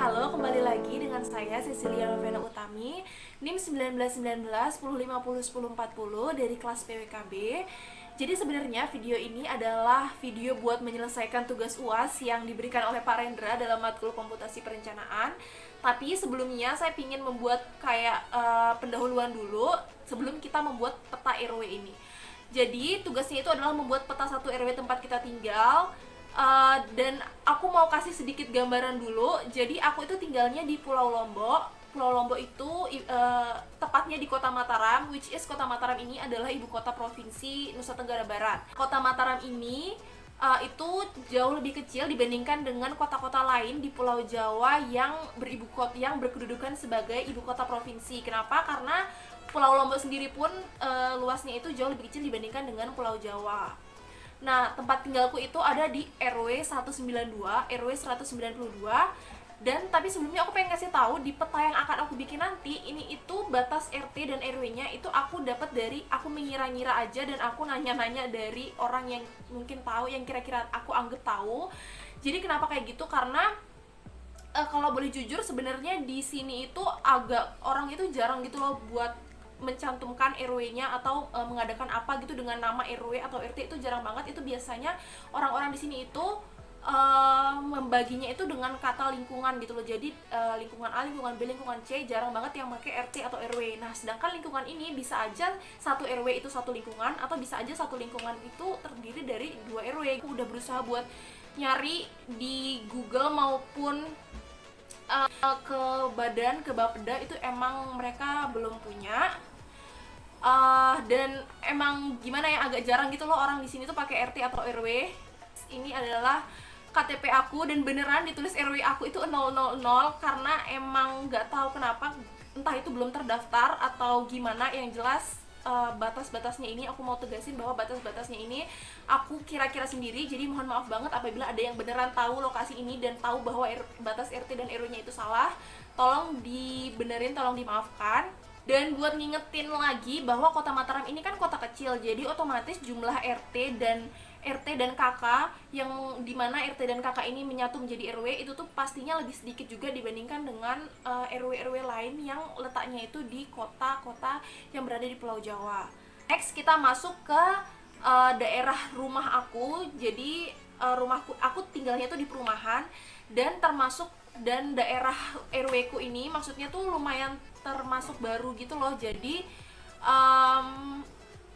Halo, kembali lagi dengan saya Cecilia Novena Utami, NIM 1919 1050 1040 dari kelas PWKB. Jadi sebenarnya video ini adalah video buat menyelesaikan tugas UAS yang diberikan oleh Pak Rendra dalam matkul komputasi perencanaan. Tapi sebelumnya saya ingin membuat kayak pendahuluan dulu sebelum kita membuat peta RW ini. Jadi tugasnya itu adalah membuat peta 1 RW tempat kita tinggal. Dan aku mau kasih sedikit gambaran dulu. Jadi aku itu tinggalnya di Pulau Lombok. Pulau Lombok itu tepatnya di Kota Mataram, which is Kota Mataram ini adalah ibu kota provinsi Nusa Tenggara Barat. Kota Mataram ini itu jauh lebih kecil dibandingkan dengan kota-kota lain di Pulau Jawa yang berkedudukan sebagai ibu kota provinsi. Kenapa? Karena Pulau Lombok sendiri pun luasnya itu jauh lebih kecil dibandingkan dengan Pulau Jawa. Nah, tempat tinggalku itu ada di RW 192, RW 192. Dan tapi sebelumnya aku pengen kasih tahu di peta yang akan aku bikin nanti, ini itu batas RT dan RW-nya itu aku dapat dari aku mengira-ngira aja dan aku nanya-nanya dari orang yang mungkin tahu, yang kira-kira aku anggap tahu. Jadi kenapa kayak gitu? Karena kalau boleh jujur sebenarnya di sini itu agak orang itu jarang gitu loh buat mencantumkan RW-nya atau mengadakan apa gitu dengan nama RW atau RT, itu jarang banget. Itu biasanya orang-orang di sini itu membaginya itu dengan kata lingkungan gitu loh. Jadi lingkungan A, lingkungan B, lingkungan C, jarang banget yang pakai RT atau RW. Nah, sedangkan lingkungan ini bisa aja satu RW itu satu lingkungan, atau bisa aja satu lingkungan itu terdiri dari 2 RW. Aku udah berusaha buat nyari di Google maupun ke badan, ke Bapeda, itu emang mereka belum punya. Dan emang gimana ya, agak jarang gitu loh orang di sini tuh pakai RT atau RW. Ini adalah KTP aku dan beneran ditulis RW aku itu 000 karena emang nggak tahu kenapa, entah itu belum terdaftar atau gimana. Yang jelas batas-batasnya ini aku mau tegasin bahwa batas-batasnya ini aku kira-kira sendiri. Jadi mohon maaf banget apabila ada yang beneran tahu lokasi ini dan tahu bahwa batas RT dan RW-nya itu salah. Tolong dibenerin, tolong dimaafkan. Dan buat ngingetin lagi bahwa Kota Mataram ini kan kota kecil, jadi otomatis jumlah RT dan KK yang dimana RT dan KK ini menyatu menjadi RW itu tuh pastinya lebih sedikit juga dibandingkan dengan RW-RW lain yang letaknya itu di kota-kota yang berada di Pulau Jawa. Next kita masuk ke daerah rumah aku. Jadi rumahku, aku tinggalnya tuh di perumahan, dan daerah RW ku ini maksudnya tuh lumayan termasuk baru gitu loh. Jadi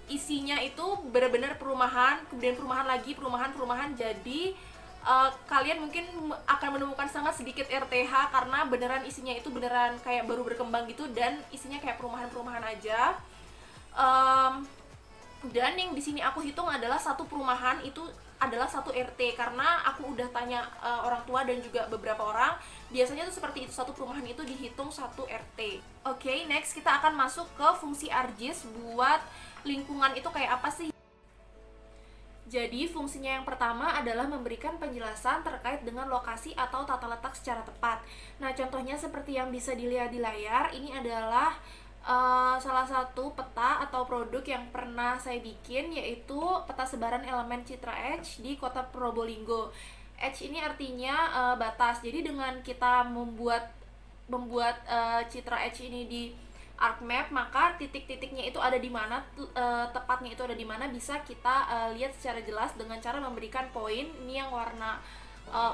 isinya itu benar-benar perumahan, kemudian perumahan lagi, perumahan. Jadi kalian mungkin akan menemukan sangat sedikit RTH karena beneran isinya itu beneran kayak baru berkembang gitu, dan isinya kayak perumahan-perumahan aja. Dan yang di sini aku hitung adalah satu perumahan itu adalah satu RT, karena aku udah tanya orang tua dan juga beberapa orang, biasanya tuh seperti itu, satu perumahan itu dihitung satu RT. Oke, next kita akan masuk ke fungsi ARGIS. Buat lingkungan itu kayak apa sih? Jadi fungsinya yang pertama adalah memberikan penjelasan terkait dengan lokasi atau tata letak secara tepat. Nah, contohnya seperti yang bisa dilihat di layar, ini adalah salah satu peta atau produk yang pernah saya bikin, yaitu peta sebaran elemen Citra Edge di Kota Probolinggo. Edge ini artinya batas. Jadi dengan kita membuat Citra Edge ini di ArcMap, maka titik-titiknya itu ada di mana, tepatnya itu ada di mana, bisa kita lihat secara jelas dengan cara memberikan poin. Ini yang warna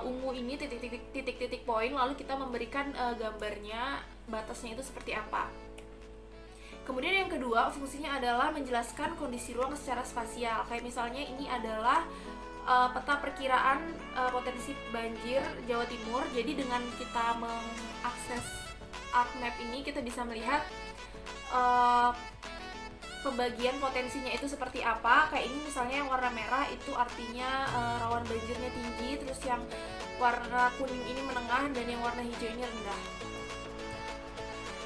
ungu ini titik-titik poin, lalu kita memberikan gambarnya, batasnya itu seperti apa. Kemudian yang kedua, fungsinya adalah menjelaskan kondisi ruang secara spasial. Kayak misalnya ini adalah peta perkiraan potensi banjir Jawa Timur. Jadi dengan kita mengakses ArcMap ini, kita bisa melihat pembagian potensinya itu seperti apa. Kayak ini misalnya yang warna merah itu artinya rawan banjirnya tinggi, terus yang warna kuning ini menengah, dan yang warna hijau ini rendah.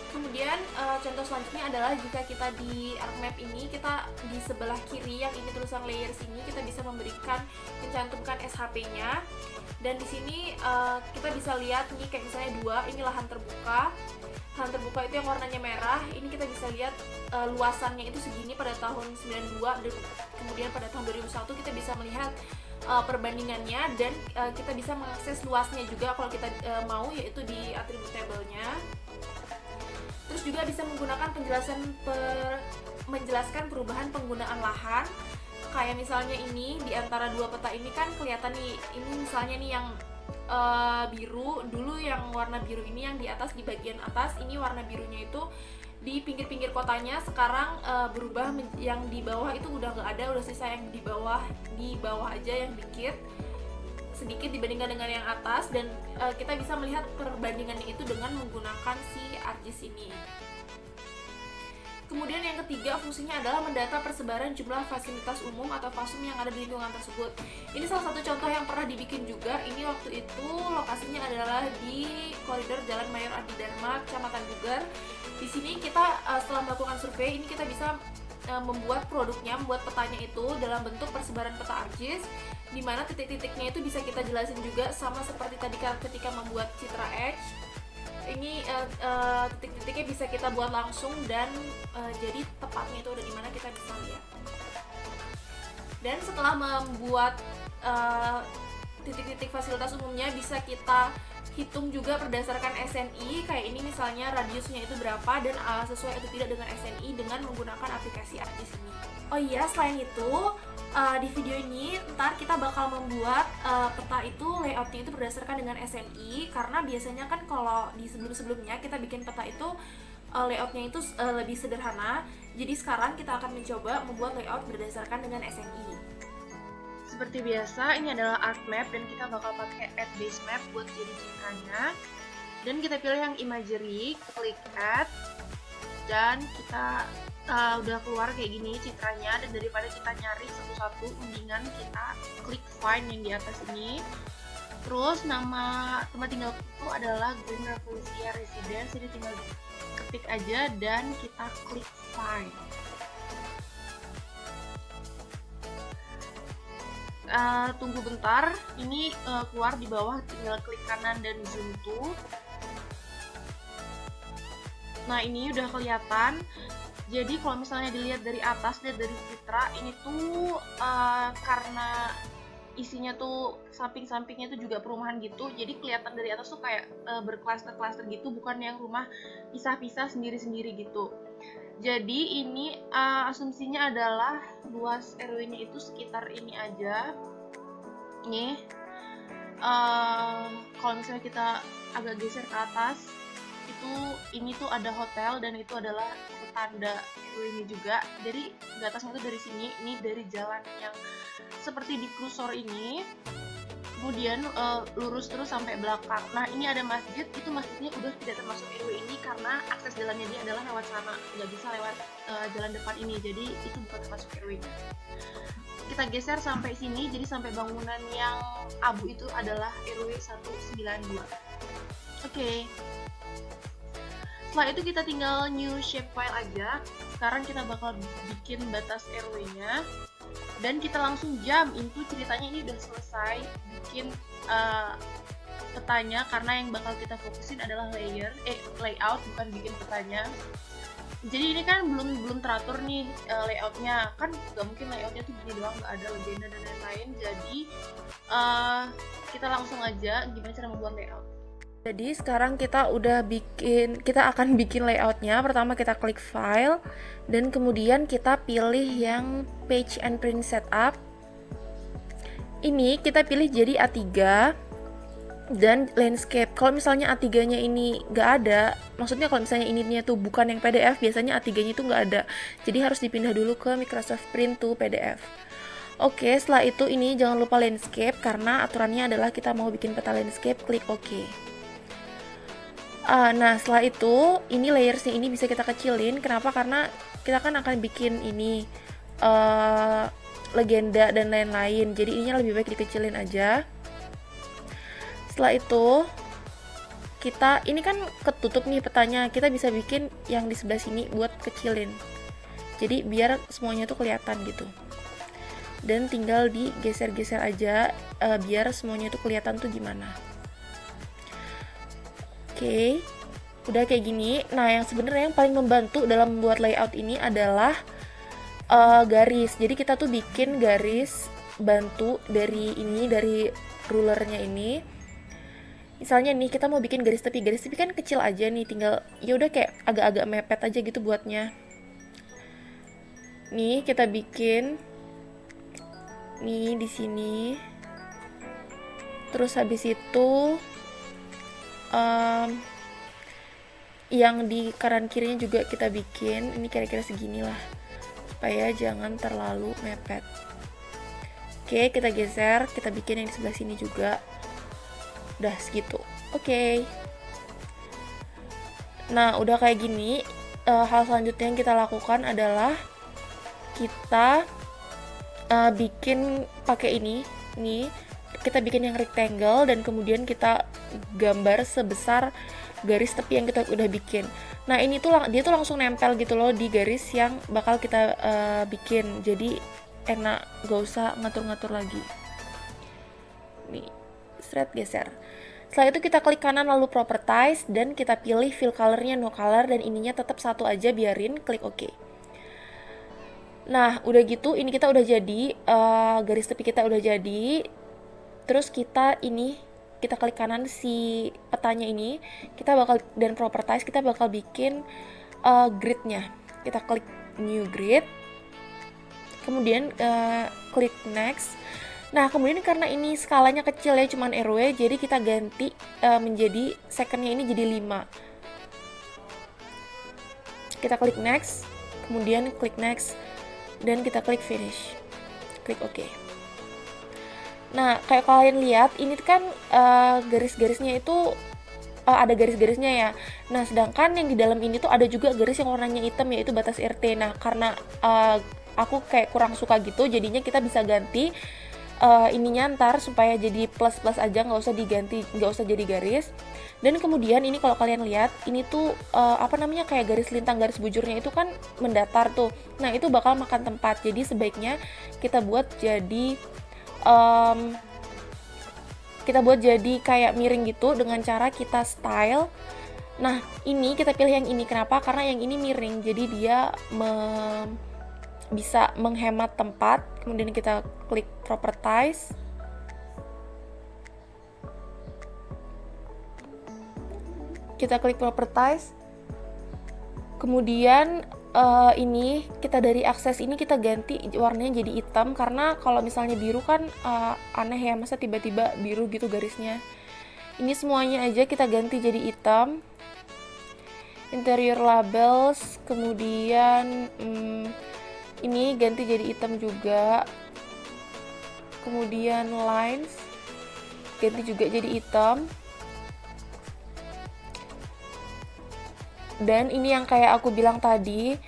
Kemudian contoh selanjutnya adalah jika kita di ArcMap ini, kita di sebelah kiri yang ini tulisan layers ini, kita bisa mencantumkan SHP-nya. Dan di sini kita bisa lihat nih, kayak misalnya 2, ini lahan terbuka. Lahan terbuka itu yang warnanya merah. Ini kita bisa lihat luasannya itu segini pada tahun 92, dan kemudian pada tahun 2001 kita bisa melihat perbandingannya, dan kita bisa mengakses luasnya juga kalau kita mau, yaitu di atribut tabelnya. Terus juga bisa menggunakan menjelaskan perubahan penggunaan lahan. Kayak misalnya ini di antara dua peta ini kan kelihatan nih, ini misalnya nih yang biru dulu, yang warna biru ini yang di atas, di bagian atas ini warna birunya itu di pinggir-pinggir kotanya. Sekarang berubah, yang di bawah itu udah nggak ada, udah sisa yang di bawah aja yang sedikit dibandingkan dengan yang atas. Dan kita bisa melihat perbandingannya itu dengan menggunakan si ArcGIS ini. Kemudian yang ketiga, fungsinya adalah mendata persebaran jumlah fasilitas umum atau FASUM yang ada di lingkungan tersebut. Ini salah satu contoh yang pernah dibikin juga. Ini waktu itu lokasinya adalah di koridor Jalan Mayor Adi Dharma, Kecamatan Bugar. Di sini kita setelah melakukan survei ini kita bisa membuat produknya, membuat petanya itu dalam bentuk persebaran peta ArcGIS, di mana titik-titiknya itu bisa kita jelasin juga sama seperti tadi ketika membuat citra Edge. Ini titik-titiknya bisa kita buat langsung, dan jadi tepatnya itu ada di mana kita bisa lihat. Dan setelah membuat titik-titik fasilitas umumnya, bisa kita hitung juga berdasarkan SNI. Kayak ini misalnya radiusnya itu berapa dan sesuai atau tidak dengan SNI dengan menggunakan aplikasi ArcGIS ini. Oh iya, selain itu di video ini ntar kita bakal membuat peta itu layoutnya itu berdasarkan dengan SNI, karena biasanya kan kalau di sebelum-sebelumnya kita bikin peta itu layoutnya itu lebih sederhana. Jadi sekarang kita akan mencoba membuat layout berdasarkan dengan SNI. Seperti biasa, ini adalah ArcMap dan kita bakal pakai Add Base Map buat jadi citranya. Dan kita pilih yang Imagery, klik Add, dan kita udah keluar kayak gini citranya. Dan daripada kita nyari satu-satu, mendingan kita klik Find yang di atas ini. Terus nama tempat tinggal itu adalah Green Revolusia Residence, jadi tinggal ketik aja dan kita klik Find. Tunggu bentar, ini keluar di bawah, tinggal klik kanan dan zoom to. Nah, ini udah kelihatan. Jadi kalau misalnya dilihat dari atas, lihat dari citra, ini tuh karena isinya tuh samping-sampingnya tuh juga perumahan gitu, jadi kelihatan dari atas tuh kayak berklaster-klaster gitu, bukan yang rumah pisah-pisah sendiri-sendiri gitu. Jadi ini asumsinya adalah luas RW-nya itu sekitar ini aja. Nih, kalau misalnya kita agak geser ke atas, ini tuh ada hotel dan itu adalah tanda RW-nya juga. Jadi di atasnya itu dari sini, ini dari jalan yang seperti di kursor ini. Kemudian lurus terus sampai belakang. Nah, ini ada masjid, itu masjidnya udah tidak termasuk RW ini karena akses jalannya dia adalah lewat sana, nggak bisa lewat jalan depan ini, jadi itu bukan termasuk RW-nya. Kita geser sampai sini, jadi sampai bangunan yang abu itu adalah RW 192. Oke. Setelah itu kita tinggal new shapefile aja. Sekarang kita bakal bikin batas RW-nya. Dan kita langsung jump into ceritanya. Ini udah selesai bikin petanya, karena yang bakal kita fokusin adalah layout, bukan bikin petanya. Jadi ini kan belum teratur nih layoutnya, kan nggak mungkin layoutnya tuh gini doang, nggak ada legenda dan lain-lain. Jadi kita langsung aja gimana cara membuat layout. Jadi sekarang kita akan bikin layoutnya. Pertama kita klik file, dan kemudian kita pilih yang page and print setup. Ini kita pilih jadi A3 dan landscape. Kalau misalnya A3-nya ini nggak ada, maksudnya kalau misalnya ininya tuh bukan yang PDF, biasanya A3-nya itu nggak ada. Jadi harus dipindah dulu ke Microsoft Print to PDF. Oke, setelah itu ini jangan lupa landscape, karena aturannya adalah kita mau bikin peta landscape, klik OK. Nah, setelah itu, ini layersnya ini bisa kita kecilin. Kenapa? Karena kita kan akan bikin ini legenda dan lain-lain. Jadi ininya lebih baik dikecilin aja. Setelah itu, ini kan ketutup nih petanya. Kita bisa bikin yang di sebelah sini buat kecilin. Jadi biar semuanya tuh kelihatan gitu. Dan tinggal digeser-geser aja biar semuanya tuh kelihatan tuh gimana. Oke, udah kayak gini. Nah, yang sebenarnya yang paling membantu dalam membuat layout ini adalah garis. Jadi kita tuh bikin garis bantu dari rulernya ini. Misalnya nih kita mau bikin garis tepi kan kecil aja nih, tinggal ya udah kayak agak-agak mepet aja gitu buatnya. Nih kita bikin nih di sini. Terus habis itu yang di kanan kirinya juga kita bikin. Ini kira-kira segini lah, supaya jangan terlalu mepet. Oke, kita geser, kita bikin yang di sebelah sini juga. Udah segitu. Oke. Nah, udah kayak gini, hal selanjutnya yang kita lakukan adalah kita bikin pakai ini. Nih, kita bikin yang rectangle dan kemudian kita gambar sebesar garis tepi yang kita udah bikin. Nah, ini tuh dia tuh langsung nempel gitu loh di garis yang bakal kita bikin. Jadi enak, gak usah ngatur-ngatur lagi. Nih, straight geser. Setelah itu kita klik kanan lalu properties dan kita pilih fill colornya no color dan ininya tetap satu aja, biarin, klik OK. Nah, udah gitu ini kita udah jadi, garis tepi kita udah jadi. Terus kita klik kanan si petanya ini, kita bakal dan properties kita bakal bikin gridnya. Kita klik new grid, kemudian klik next. Nah, kemudian karena ini skalanya kecil ya, cuman RW, jadi kita ganti menjadi secondnya ini jadi 5. Kita klik next, kemudian klik next, dan kita klik finish. Klik OK. Nah, kayak kalian lihat, ini kan garis-garisnya itu ada garis-garisnya ya. Nah, sedangkan yang di dalam ini tuh ada juga garis yang warnanya hitam, yaitu batas RT. Nah, karena aku kayak kurang suka gitu, jadinya kita bisa ganti ininya ntar supaya jadi plus-plus aja, nggak usah diganti, nggak usah jadi garis. Dan kemudian ini kalau kalian lihat, ini tuh kayak garis lintang, garis bujurnya itu kan mendatar tuh. Nah, itu bakal makan tempat. Jadi sebaiknya kita buat jadi kayak miring gitu dengan cara kita style. Nah, ini kita pilih yang ini. Kenapa? Karena yang ini miring, jadi dia bisa menghemat tempat. Kemudian kita klik properties, kemudian ini kita dari akses ini kita ganti warnanya jadi hitam, karena kalau misalnya biru kan aneh ya, masa tiba-tiba biru gitu garisnya. Ini semuanya aja kita ganti jadi hitam. Interior labels, kemudian ini ganti jadi hitam juga. Kemudian lines ganti juga jadi hitam. Dan ini yang kayak aku bilang tadi,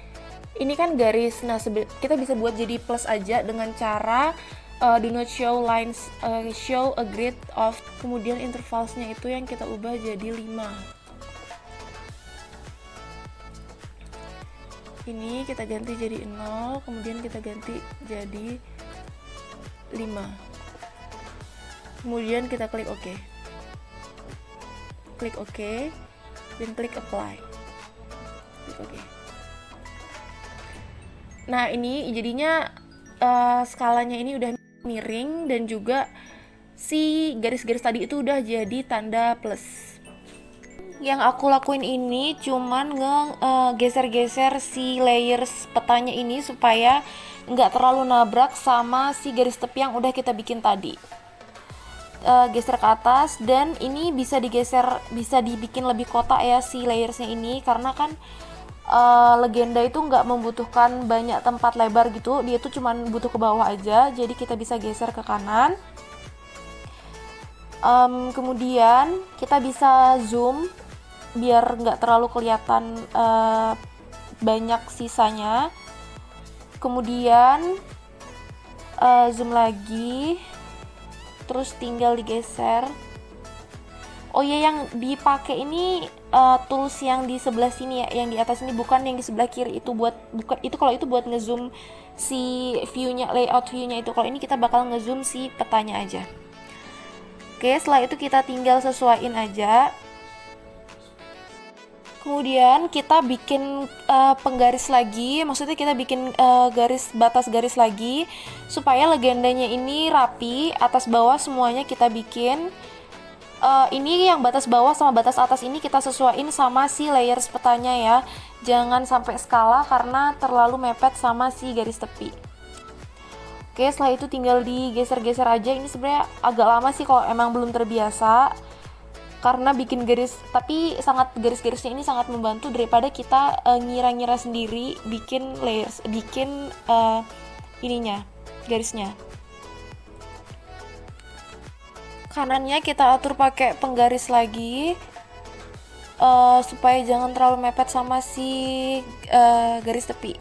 ini kan garis. Nah, kita bisa buat jadi plus aja dengan cara do not show lines, show a grid of, kemudian intervalsnya itu yang kita ubah jadi 5. Ini kita ganti jadi 0, kemudian kita ganti jadi 5. Kemudian kita klik OK. Klik OK dan klik apply. Klik OK. Nah, ini jadinya skalanya ini udah miring dan juga si garis-garis tadi itu udah jadi tanda plus. Yang aku lakuin ini cuman geser-geser si layers petanya ini supaya nggak terlalu nabrak sama si garis tepi yang udah kita bikin tadi. Geser ke atas, dan ini bisa digeser, bisa dibikin lebih kotak ya si layersnya ini, karena kan legenda itu nggak membutuhkan banyak tempat lebar gitu, dia tuh cuman butuh ke bawah aja, jadi kita bisa geser ke kanan. Kemudian kita bisa zoom biar nggak terlalu kelihatan banyak sisanya. Kemudian zoom lagi, terus tinggal digeser. Oh ya, yang dipakai ini tools yang di sebelah sini ya, yang di atas ini, bukan yang di sebelah kiri. Itu kalau itu buat ngezoom si view-nya, layout view-nya itu. Kalau ini kita bakal ngezoom si petanya aja. Oke, setelah itu kita tinggal sesuaiin aja. Kemudian kita bikin penggaris lagi, maksudnya kita bikin batas garis lagi supaya legendanya ini rapi, atas bawah semuanya kita bikin. Ini yang batas bawah sama batas atas ini kita sesuaiin sama si layers petanya ya, jangan sampai skala karena terlalu mepet sama si garis tepi. Oke, setelah itu tinggal digeser-geser aja. Ini sebenarnya agak lama sih kalau emang belum terbiasa, karena bikin garis, tapi garis-garisnya ini sangat membantu daripada kita ngira-ngira sendiri bikin layers, bikin ininya, garisnya. Kanannya kita atur pakai penggaris lagi supaya jangan terlalu mepet sama si garis tepi.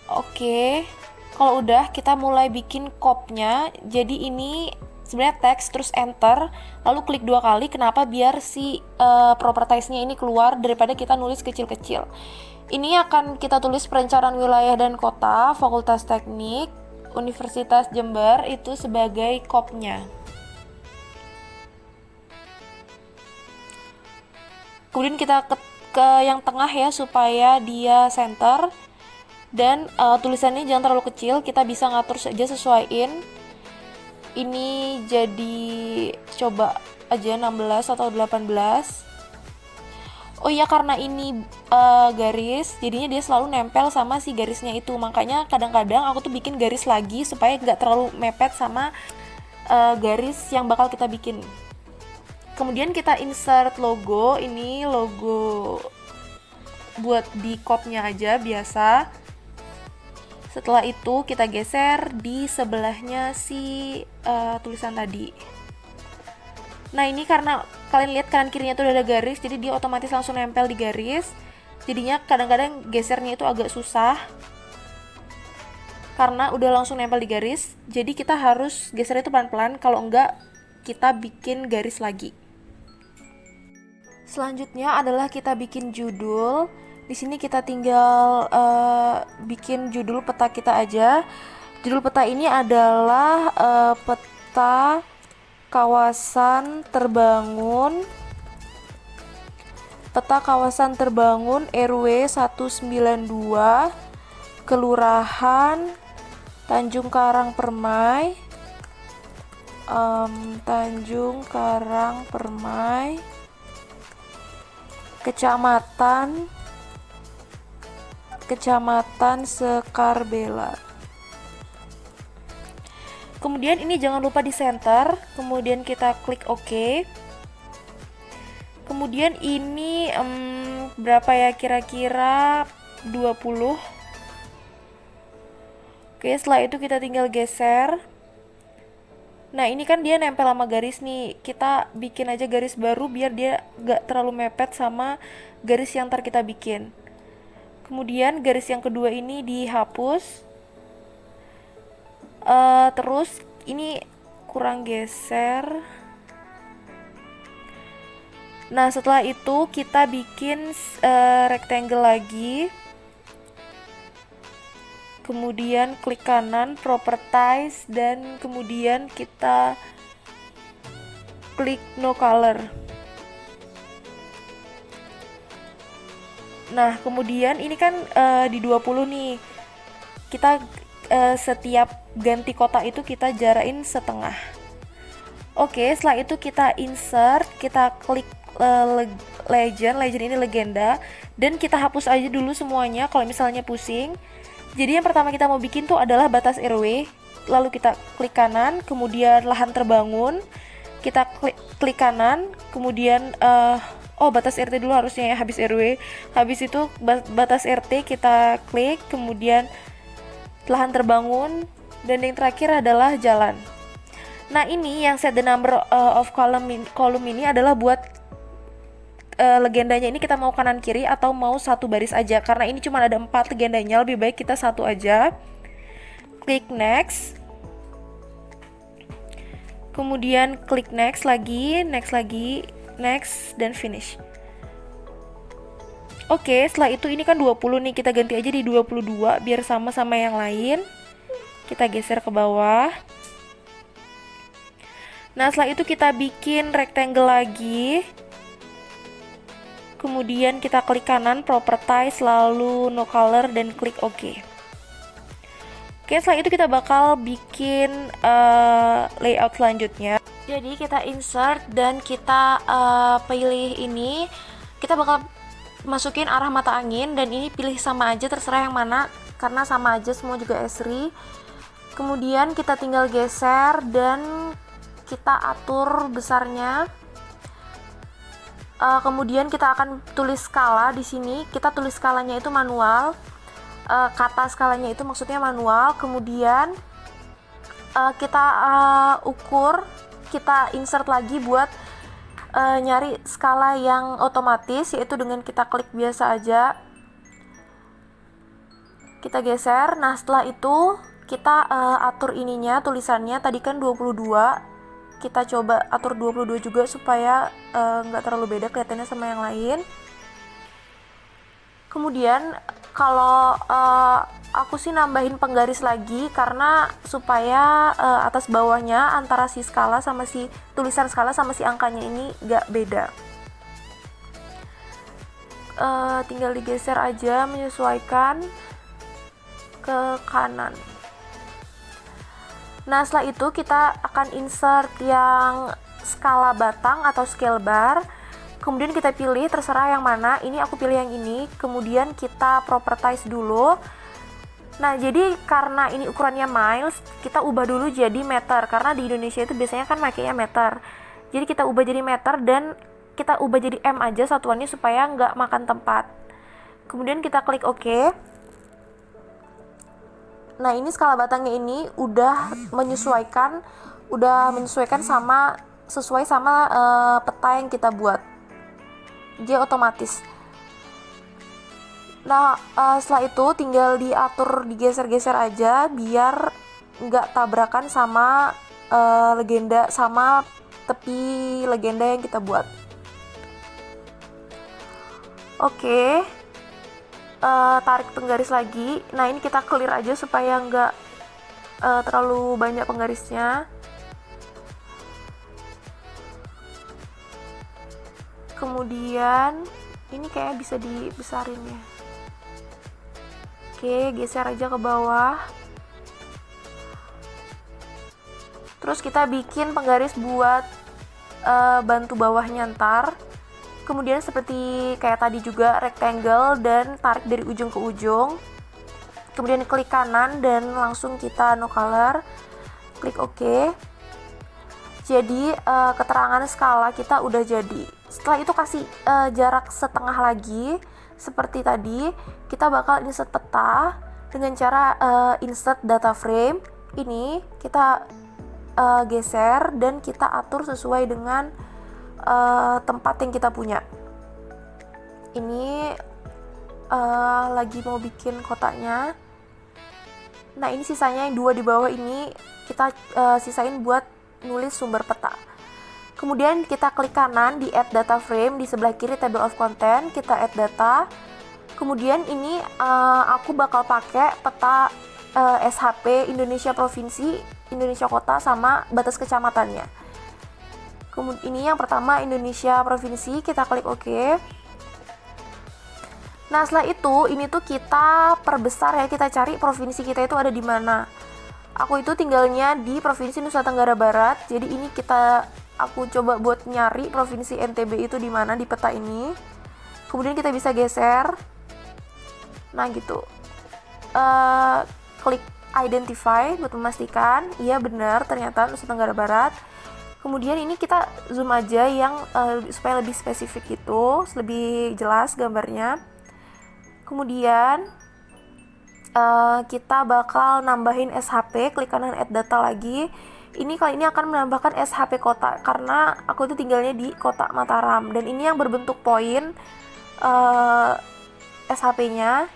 Oke, kalau udah kita mulai bikin kopnya. Jadi ini sebenarnya teks terus enter lalu klik 2 kali. Kenapa? Biar si propertiesnya ini keluar daripada kita nulis kecil-kecil. Ini akan kita tulis perencanaan wilayah dan kota, Fakultas Teknik Universitas Jember, itu sebagai kopnya. Kemudian kita ke yang tengah ya supaya dia center, dan tulisannya jangan terlalu kecil, kita bisa ngatur saja sesuaiin. Ini jadi coba aja 16 atau 18. Oh iya, karena ini garis, jadinya dia selalu nempel sama si garisnya itu. Makanya kadang-kadang aku tuh bikin garis lagi supaya nggak terlalu mepet sama garis yang bakal kita bikin. Kemudian kita insert logo. Ini logo buat di kopnya aja biasa. Setelah itu kita geser di sebelahnya si tulisan tadi. Nah ini karena kalian lihat kanan kirinya tuh udah ada garis, jadi dia otomatis langsung nempel di garis. Jadinya kadang-kadang gesernya itu agak susah karena udah langsung nempel di garis. Jadi kita harus geser itu pelan-pelan, kalau enggak kita bikin garis lagi. Selanjutnya adalah kita bikin judul. Di sini kita tinggal bikin judul peta kita aja. Judul peta ini adalah peta kawasan terbangun RW 192 Kelurahan Tanjung Karang Permai, Kecamatan Sekarbela. Kemudian ini jangan lupa di center, kemudian kita klik OK. Kemudian ini berapa ya, kira-kira 20. Oke, setelah itu kita tinggal geser. Nah ini kan dia nempel sama garis nih, kita bikin aja garis baru biar dia gak terlalu mepet sama garis yang ntar kita bikin. Kemudian garis yang kedua ini dihapus. Terus ini kurang geser. Nah setelah itu kita bikin rectangle lagi. Kemudian klik kanan properties, dan kemudian kita klik no color. Nah kemudian ini kan di 20 nih, kita setiap ganti kotak itu kita jarain setengah. Oke, setelah itu kita insert, kita klik legend ini legenda, dan kita hapus aja dulu semuanya kalau misalnya pusing. Jadi yang pertama kita mau bikin tuh adalah batas RW, lalu kita klik kanan, kemudian lahan terbangun, kita klik kanan, kemudian batas RT dulu harusnya ya, habis RW. Habis itu batas RT kita klik, kemudian lahan terbangun, dan yang terakhir adalah jalan. Nah ini yang set the number of column ini adalah buat legendanya ini kita mau kanan kiri atau mau satu baris aja. Karena ini cuma ada 4 legendanya, lebih baik kita satu aja. Klik next, kemudian klik next lagi, next, dan finish. Oke, setelah itu ini kan 20 nih, kita ganti aja di 22 biar sama-sama yang lain. Kita geser ke bawah. Nah setelah itu kita bikin rectangle lagi. kemudian kita klik kanan properties, lalu no color dan klik OK. Oke, setelah itu kita bakal bikin layout selanjutnya. Jadi kita insert dan kita pilih ini, kita bakal masukin arah mata angin, dan ini pilih sama aja, terserah yang mana karena sama aja semua juga esri. Kemudian kita tinggal geser dan kita atur besarnya. Kemudian kita akan tulis skala di sini. Kita tulis skalanya itu manual. Kata skalanya itu maksudnya manual. Kemudian kita ukur, kita insert lagi buat nyari skala yang otomatis, yaitu dengan kita klik biasa aja. Kita geser. Nah, setelah itu kita atur ininya, tulisannya tadi kan 22. Kita coba atur 22 juga supaya nggak terlalu beda kelihatannya sama yang lain. Kemudian kalau aku sih nambahin penggaris lagi karena supaya atas bawahnya antara si skala sama si tulisan skala sama si angkanya ini nggak beda. Tinggal digeser aja, menyesuaikan ke kanan. Nah, setelah itu kita akan insert yang skala batang atau scale bar. Kemudian kita pilih, terserah yang mana. Ini aku pilih yang ini. Kemudian kita properties dulu. Nah, jadi karena ini ukurannya miles, kita ubah dulu jadi meter. Karena di Indonesia itu biasanya kan makanya meter. Jadi kita ubah jadi meter dan kita ubah jadi M aja satuannya supaya nggak makan tempat. Kemudian kita klik OK. Nah, ini skala batangnya ini udah menyesuaikan sama sesuai sama peta yang kita buat. Dia otomatis. Nah, setelah itu tinggal diatur, digeser-geser aja biar nggak tabrakan sama legenda, sama tepi legenda yang kita buat. Oke. Tarik penggaris lagi. Nah, ini kita clear aja supaya nggak terlalu banyak penggarisnya. Kemudian ini kayak bisa dibesarin ya. Oke, geser aja ke bawah. Terus kita bikin penggaris buat bantu bawahnya ntar. Kemudian seperti kayak tadi juga rectangle dan tarik dari ujung ke ujung. Kemudian klik kanan dan langsung kita no color. Klik OK. Jadi keterangan skala kita udah jadi. Setelah itu kasih jarak setengah lagi. Seperti tadi, kita bakal insert peta dengan cara insert data frame. Ini kita geser dan kita atur sesuai dengan tempat yang kita punya. Ini lagi mau bikin kotaknya. Nah, ini sisanya yang 2 di bawah ini kita sisain buat nulis sumber peta. Kemudian kita klik kanan di add data frame, di sebelah kiri table of content, kita add data. Kemudian ini aku bakal pakai peta SHP Indonesia Provinsi, Indonesia Kota sama batas kecamatannya. Kemudian ini yang pertama Indonesia Provinsi, kita klik OK. Nah, setelah itu ini tuh kita perbesar ya, kita cari provinsi kita itu ada di mana. Aku itu tinggalnya di Provinsi Nusa Tenggara Barat. Jadi ini aku coba buat nyari provinsi NTB itu di mana di peta ini. Kemudian kita bisa geser. Nah, gitu. Klik identify buat memastikan iya benar ternyata Nusa Tenggara Barat. Kemudian ini kita zoom aja yang supaya lebih spesifik gitu, lebih jelas gambarnya. Kemudian kita bakal nambahin SHP, klik kanan add data lagi. Ini kali ini akan menambahkan SHP kota karena aku itu tinggalnya di kota Mataram, dan ini yang berbentuk poin SHP-nya.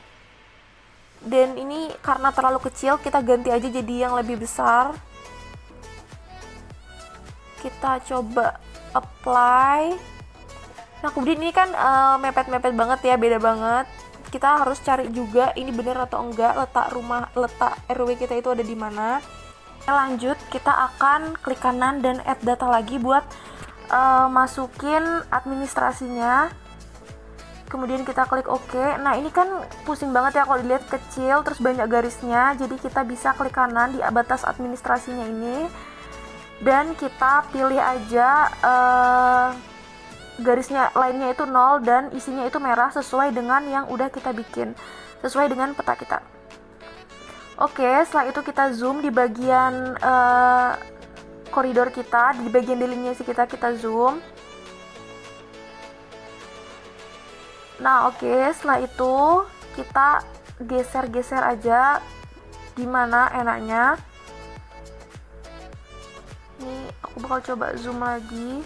Dan ini karena terlalu kecil, kita ganti aja jadi yang lebih besar. Kita coba apply. Nah, kemudian ini kan mepet-mepet banget ya, beda banget. Kita harus cari juga ini benar atau enggak letak RW kita itu ada di mana. Lanjut, kita akan klik kanan dan add data lagi buat masukin administrasinya. kemudian kita klik OK. Nah ini kan pusing banget ya kalau dilihat kecil terus banyak garisnya, jadi kita bisa klik kanan di batas administrasinya ini dan kita pilih aja garisnya lainnya itu 0 dan isinya itu merah sesuai dengan yang udah kita bikin, sesuai dengan peta kita. Oke, setelah itu kita zoom di bagian koridor kita, di bagian delineasi kita zoom. Nah oke, setelah itu kita geser-geser aja gimana enaknya. Ini aku bakal coba zoom lagi.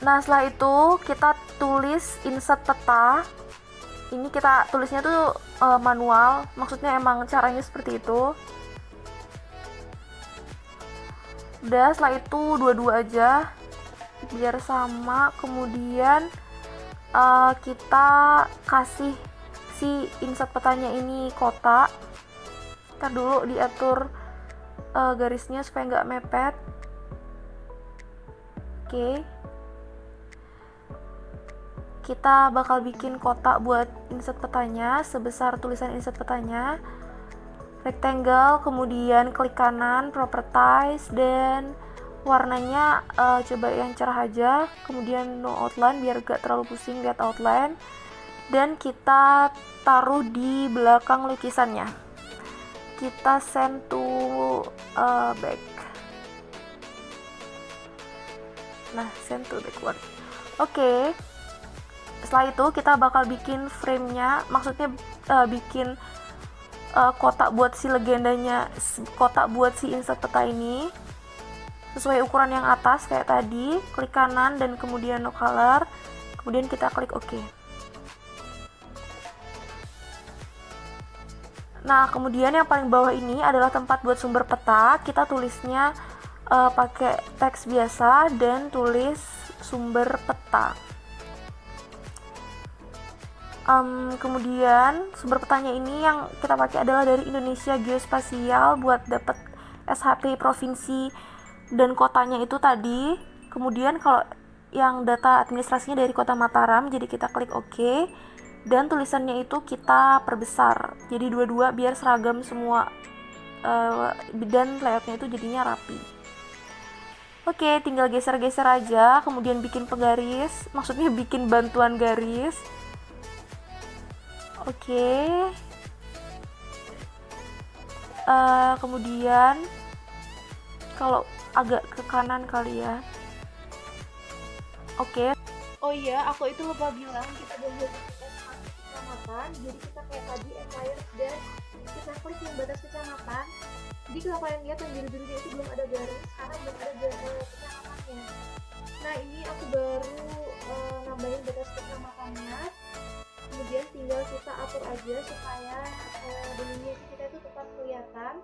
Nah setelah itu kita tulis insert peta. Ini kita tulisnya tuh manual, maksudnya emang caranya seperti itu. Udah, setelah itu dua-dua aja biar sama, kemudian kita kasih si insert petanya ini kotak. Kita dulu diatur garisnya supaya nggak mepet. Oke, kita bakal bikin kotak buat insert petanya sebesar tulisan insert petanya, rectangle, kemudian klik kanan properties dan warnanya coba yang cerah aja, kemudian no outline biar gak terlalu pusing lihat outline, dan kita taruh di belakang lukisannya. Kita send to back. Nah, send to backward. Oke. Setelah itu kita bakal bikin frame-nya, maksudnya bikin kotak buat si legendanya, kotak buat si insert peta ini sesuai ukuran yang atas kayak tadi. Klik kanan dan kemudian no color, kemudian kita klik OK. Nah kemudian yang paling bawah ini adalah tempat buat sumber peta. Kita tulisnya pakai teks biasa dan tulis sumber peta. Kemudian sumber petanya ini yang kita pakai adalah dari Indonesia Geospasial buat dapat SHP provinsi dan kotanya itu tadi. Kemudian kalau yang data administrasinya dari kota Mataram, jadi kita klik OK dan tulisannya itu kita perbesar jadi dua-dua biar seragam semua dan layoutnya itu jadinya rapi. Oke, tinggal geser-geser aja, kemudian bikin penggaris, maksudnya bikin bantuan garis. Oke, kemudian kalau agak ke kanan kali ya. Oke. Oh iya, aku itu lupa bilang kita boleh kecamatan. Jadi kita kayak tadi empire dan kita klik yang batas kecamatan. Jadi kalau kalian lihat yang biru-birunya itu belum ada garis karena belum ada kecamatannya. Nah ini aku baru nambahin batas kecamatannya. Kemudian tinggal kita atur aja supaya delineasi kita itu tetap kelihatan.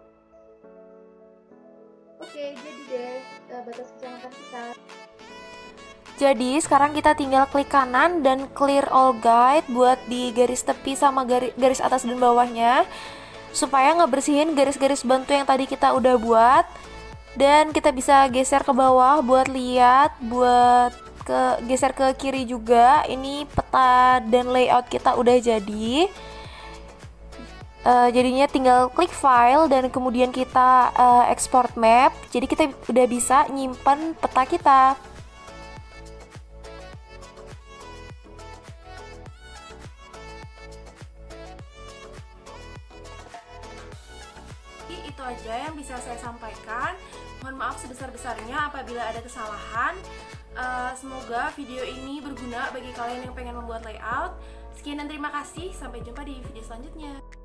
Oke, jadi deh batas kecamatan kita. Jadi sekarang kita tinggal klik kanan dan clear all guide buat di garis tepi sama garis atas dan bawahnya, supaya ngebersihin garis-garis bantu yang tadi kita udah buat. Dan kita bisa geser ke bawah buat lihat, buat geser ke kiri juga. Ini peta dan layout kita udah jadi. Jadinya tinggal klik file dan kemudian kita export map. Jadi kita udah bisa nyimpan peta kita. Itu aja yang bisa saya sampaikan. Mohon maaf sebesar-besarnya apabila ada kesalahan. Semoga video ini berguna bagi kalian yang pengen membuat layout. Sekian dan terima kasih. Sampai jumpa di video selanjutnya.